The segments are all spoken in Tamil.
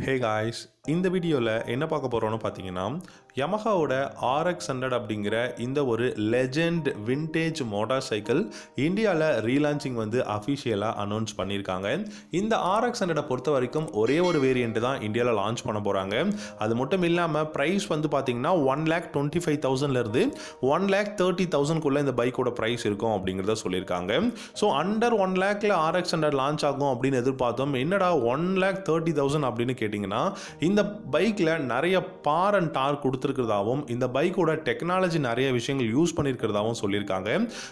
Hey guys, இந்த வீடியோவில் என்ன பார்க்க போகிறோன்னு பார்த்தீங்கன்னா Yamahaவோட RX-100 அப்படிங்கிற இந்த ஒரு லெஜெண்ட் விண்டேஜ் மோட்டார் சைக்கிள் இந்தியாவில் ரீலான்ச்சிங் வந்து அஃபிஷியலாக அனௌன்ஸ் பண்ணியிருக்காங்க. இந்த RX-100 பொறுத்த வரைக்கும் ஒரே ஒரு வேரியண்ட் தான் இந்தியாவில் லான்ச் பண்ண போகிறாங்க. அது மட்டும் இல்லாமல் ப்ரைஸ் வந்து பார்த்தீங்கன்னா 1,25,000லேருந்து 1,30,000க்குள்ளே இந்த பைக்கோட ப்ரைஸ் இருக்கும் அப்படிங்கிறத சொல்லியிருக்காங்க. ஸோ அண்டர் 1 lakhல RX-100 லான்ச் ஆகும் அப்படின்னு எதிர்பார்த்தோம். என்னடா 1,30,000 அப்படின்னு கேட்டிங்கன்னா இந்த பைக்கில் நிறைய பார் அண்ட் டார்க் கொடுத்துருக்கிறதாவும் இந்த பைக்கோட டெக்னாலஜி நிறைய விஷயங்கள் யூஸ் பண்ணியிருக்கிறதாவும் சொல்லியிருக்காங்க.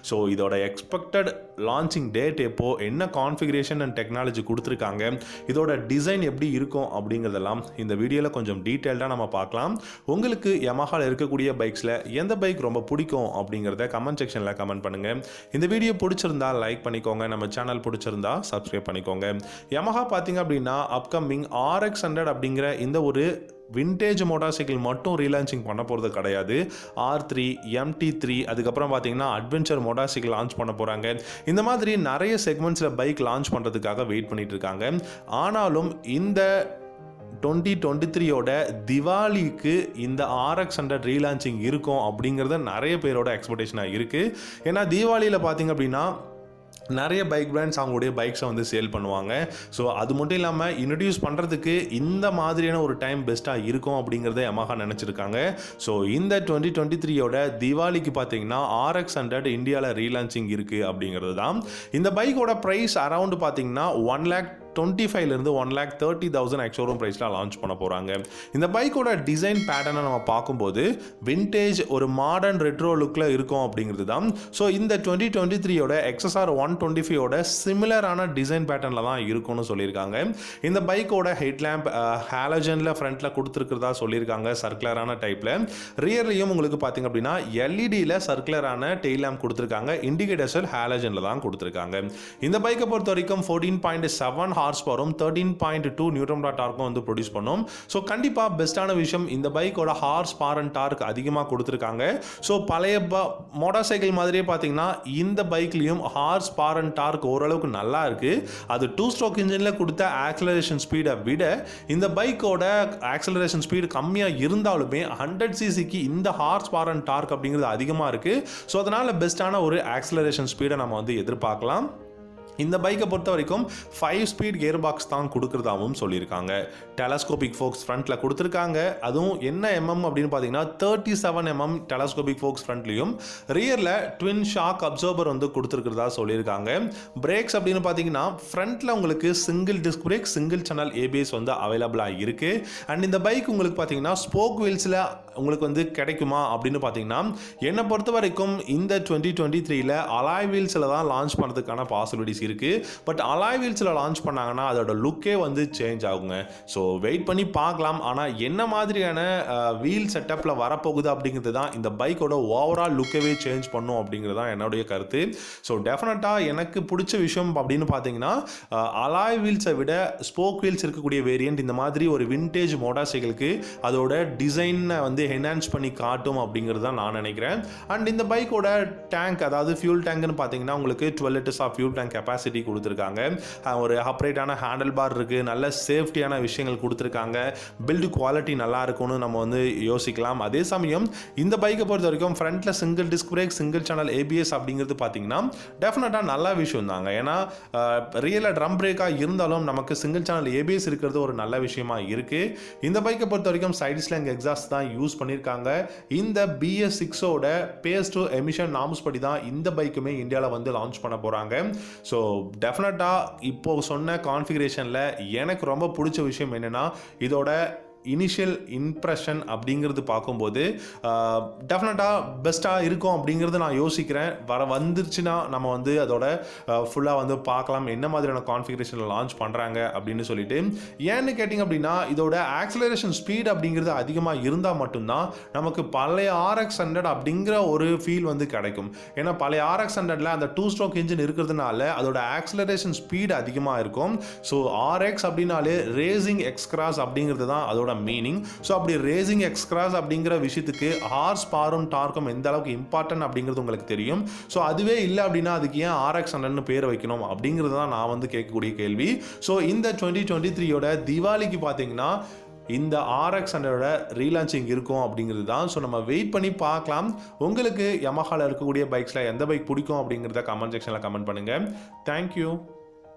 ஸோ இதோட எக்ஸ்பெக்டட் லான்ச்சிங் டேட் எப்போ, என்ன கான்ஃபிகரேஷன் அண்ட் டெக்னாலஜி கொடுத்துருக்காங்க, இதோட டிசைன் எப்படி இருக்கும் அப்படிங்கிறதெல்லாம் இந்த வீடியோவில் கொஞ்சம் டீட்டெயில்டாக நம்ம பார்க்கலாம். உங்களுக்கு Yamahaவில் இருக்கக்கூடிய பைக்ஸில் எந்த பைக் ரொம்ப பிடிக்கும் அப்படிங்கிறத கமெண்ட் செக்ஷனில் கமெண்ட் பண்ணுங்கள். இந்த வீடியோ பிடிச்சிருந்தா லைக் பண்ணிக்கோங்க, நம்ம சேனல் பிடிச்சிருந்தா சப்ஸ்கிரைப் பண்ணிக்கோங்க. Yamaha பார்த்தீங்க அப்படின்னா அப்கமிங் RX-100 அப்படிங்கிற இந்த ஒரு விண்டேஜ் மோட்டார் சைக்கிள் மட்டும் ரீலான்ச்சிங் பண்ண போகிறது கிடையாது. R3, MT3, அதுக்கப்புறம் பார்த்தீங்கன்னா அட்வென்ச்சர் மோட்டார் சைக்கிள் லான்ச் பண்ண போகிறாங்க. இந்த மாதிரி நிறைய செக்மெண்ட்ஸில் பைக் லான்ச் பண்ணுறதுக்காக வெயிட் பண்ணிட்டு இருக்காங்க. ஆனாலும் இந்த 2023யோட திவாலிக்கு இந்த RX-100 ரீலான்ச்சிங் இருக்கும் அப்படிங்கிறது நிறைய பேரோட எக்ஸ்பெக்டேஷனாக இருக்குது. ஏன்னா தீபாவளியில் பார்த்தீங்க அப்படின்னா நிறைய பைக் பிராண்ட்ஸ் அவங்களுடைய பைக்ஸை வந்து சேல் பண்ணுவாங்க. ஸோ அது மட்டும் இல்லாமல் இன்ட்ரடியூஸ் பண்ணுறதுக்கு இந்த மாதிரியான ஒரு டைம் பெஸ்ட்டாக இருக்கும் அப்படிங்கிறத Yamaha நினச்சிருக்காங்க. ஸோ இந்த 2023யோட தீபாவளிக்கு பார்த்தீங்கன்னா RX-100 இந்தியாவில் ரீலான்ச்சிங் இருக்குது அப்படிங்கிறது தான். இந்த பைக்கோட ப்ரைஸ் அரவுண்டு பார்த்தீங்கன்னா 1,25,000லேருந்து 1,30,000 எக்ஸ்ஷோரூம் ப்ரைஸில் லான்ச் பண்ண போகிறாங்க. இந்த பைக்கோட டிசைன் பேட்டர்னை நம்ம பார்க்கும்போது விண்டேஜ் ஒரு மாடர்ன் ரெட்ரோ லுக்கில் இருக்கும் அப்படிங்கிறது தான். ஸோ இந்த 2023யோட XSR 125யோட சிமிலரான டிசைன் பேட்டர்னில் தான் இருக்கும்னு சொல்லியிருக்காங்க. இந்த பைக்கோட ஹெட் லேம்ப் ஹாலஜனில் ஃப்ரண்ட்டில் கொடுத்துருக்கிறதா சொல்லியிருக்காங்க, சர்க்குலரான டைப்பில். ரியர்லையும் உங்களுக்கு பார்த்தீங்க அப்படின்னா எல்இடியில் சர்க்குலரான டெய்ல் லேம்ப் கொடுத்துருக்காங்க. இண்டிகேட்டர்ஸில் ஹாலஜனில் தான் கொடுத்துருக்காங்க. இந்த பைக்கை பொறுத்த வரைக்கும் 14.7 ஹார்ஸ்பவரும் 13.2 நியூட்டன் டார்க்கும் வந்து ப்ரொடியூஸ் பண்ணும். ஸோ கண்டிப்பாக பெஸ்ட்டான விஷயம் இந்த பைக்கோட ஹார்ஸ் பவர் அண்ட் டார்க் அதிகமாக கொடுத்துருக்காங்க. ஸோ பழைய மோட்டார் சைக்கிள் மாதிரியே பார்த்தீங்கன்னா இந்த பைக்லையும் ஹார்ஸ் பவர் அண்ட் டார்க் ஓரளவுக்கு நல்லா இருக்கு. அது 2 ஸ்ட்ரோக் இன்ஜினில் கொடுத்த ஆக்சலரேஷன் ஸ்பீடை விட இந்த பைக்கோட ஆக்சலரேஷன் ஸ்பீடு கம்மியாக இருந்தாலுமே 100cc இந்த ஹார்ஸ் பவர் அண்ட் டார்க் அப்படிங்கிறது அதிகமாக இருக்கு. ஸோ அதனால பெஸ்ட்டான ஒரு ஆக்சலரேஷன் ஸ்பீடை நம்ம வந்து எதிர்பார்க்கலாம். இந்த பைக்கை பொறுத்த வரைக்கும் 5 ஸ்பீட் கியர் பாக்ஸ் தான் கொடுக்குறதாகவும் சொல்லியிருக்காங்க. டெலஸ்கோபிக் ஃபோக்ஸ் ஃப்ரண்ட்டில் கொடுத்துருக்காங்க. அதுவும் என்ன அப்படின்னு பார்த்தீங்கன்னா 37 டெலஸ்கோபிக் ஃபோக்ஸ் ஃப்ரண்ட்லையும் ரியரில் ட்வின் ஷாக் அப்சர்வர் வந்து கொடுத்துருக்கிறதா சொல்லியிருக்காங்க. பிரேக்ஸ் அப்படின்னு பார்த்தீங்கன்னா ஃப்ரண்ட்டில் உங்களுக்கு single disc brake, single channel ABS வந்து அவைலபிளாக இருக்குது. அண்ட் இந்த பைக் உங்களுக்கு பார்த்தீங்கன்னா ஸ்போக் வீல்ஸில் உங்களுக்கு வந்து கிடைக்குமா அப்படின்னு பார்த்தீங்கன்னா என்னை பொறுத்த வரைக்கும் இந்த 2023ல் அலாய் வீல்ஸில் தான் லான்ச் பண்ணுறதுக்கான பாசிபிலிட்டிஸ் இருக்கு. பட் அலாய் வீல்ஸில் லான்ச் பண்ணாங்கன்னா அதோட லுக்கே வந்து சேஞ்ச் ஆகுங்க. ஸோ வெயிட் பண்ணி பார்க்கலாம். ஆனால் என்ன மாதிரியான வீல் செட்டப்பில் வரப்போகுது அப்படிங்கிறது தான் இந்த பைக்கோட ஓவரால் லுக்கவே சேஞ்ச் பண்ணும் அப்படிங்கிறது தான் என்னுடைய கருத்து. ஸோ டெஃபினட்டாக எனக்கு பிடிச்ச விஷயம் அப்படின்னு பார்த்தீங்கன்னா அலாய் வீல்ஸை விட ஸ்போக் வீல்ஸ் இருக்கக்கூடிய வேரியண்ட் இந்த மாதிரி ஒரு விண்டேஜ் மோட்டார் சைக்கிளுக்கு அதோட டிசைனை வந்து என்ஹான்ஸ் பண்ணி காட்டும் அப்படிங்கிறது தான் நான் நினைக்கிறேன். அண்ட் இந்த பைக்கோட டேங்க், அதாவது ஃபியூல் டேங்க்னு பார்த்தீங்கன்னா உங்களுக்கு 12 litres of fuel tank capacity கொடுத்துருக்காங்க. ஒரு அப்ரைட்டான ஹேண்டில் பார் இருக்குது, நல்ல சேஃப்டியான விஷயங்கள் கொடுத்துருக்காங்க. பில்டு குவாலிட்டி நல்லா இருக்கும்னு நம்ம வந்து யோசிக்கலாம். அதே சமயம் இந்த பைக்கை பொறுத்த வரைக்கும் ஃப்ரண்ட்டில் single disc brake, single channel ABS அப்படிங்கிறது பார்த்தீங்கன்னா டெஃபினட்டாக நல்ல விஷயம் தாங்க. ஏன்னா ரியலாக ட்ரம் பிரேக்காக இருந்தாலும் நமக்கு சிங்கிள் சேனல் ABS இருக்கிறது ஒரு நல்ல விஷயமா இருக்குது. இந்த பைக்கை பொறுத்த வரைக்கும் சைடு ஸ்லாங் எக்ஸாஸ்ட் தான் யூஸ் பண்ணியிருக்காங்க. இந்த BS6ஓட பேஸ் டு எமிஷன் நார்ம்ஸ் படி தான் இந்த பைக்குமே இந்தியாவில் வந்து லான்ச் பண்ண போகிறாங்க. ஸோ டெஃபினட்டாக இப்போ சொன்ன கான்ஃபிகரேஷனில் எனக்கு ரொம்ப பிடிச்ச விஷயம் என்னென்னா இதோட இனிஷியல் இம்ப்ரெஷன் அப்படிங்கிறது பார்க்கும்போது டெஃபினட்டாக பெஸ்ட்டாக இருக்கும் அப்படிங்கிறது நான் யோசிக்கிறேன். வந்துருச்சுன்னா நம்ம வந்து அதோட ஃபுல்லாக வந்து பார்க்கலாம் என்ன மாதிரியான கான்ஃபிகரேஷனில் லான்ச் பண்ணுறாங்க அப்படின்னு சொல்லிட்டு. ஏன்னு கேட்டிங்க அப்படின்னா இதோட ஆக்சலரேஷன் ஸ்பீட் அப்படிங்கிறது அதிகமாக இருந்தால் மட்டும்தான் நமக்கு பழைய RX-100 அப்படிங்கிற ஒரு ஃபீல் வந்து கிடைக்கும். ஏன்னா பழைய RX-100ல அந்த 2 ஸ்ட்ரோக் இன்ஜின் இருக்கிறதுனால அதோட ஆக்சலரேஷன் ஸ்பீட் அதிகமாக இருக்கும். ஸோ RX அப்படின்னாலே ரேசிங் எக்ஸ்கிராஸ் அப்படிங்கிறது தான் அதோட அதோட மீனிங். ஸோ அப்படி ரேசிங் எக்ஸ்கிராஸ் அப்படிங்கிற விஷயத்துக்கு ஹார்ஸ் பவரும் டார்க்கும் எந்த அளவுக்கு இம்பார்ட்டன்ட் அப்படிங்கிறது உங்களுக்கு தெரியும். ஸோ அதுவே இல்லை அப்படின்னா அதுக்கு ஏன் RX-100ன்னு பேர் வைக்கணும் அப்படிங்கிறது தான் நான் வந்து கேட்கக்கூடிய கேள்வி. ஸோ இந்த 2023யோட தீபாவளிக்கு பார்த்தீங்கன்னா இந்த RX-100 ரீலான்ச்சிங் இருக்கும் அப்படிங்கிறது தான். ஸோ நம்ம வெயிட் பண்ணி பார்க்கலாம். உங்களுக்கு யமஹாவில் இருக்கக்கூடிய பைக்ஸில் எந்த பைக் பிடிக்கும் அப்படிங்கிறத கமெண்ட் செக்ஷனில் கமெண்ட் பண்ணுங்கள். தேங்க்யூ.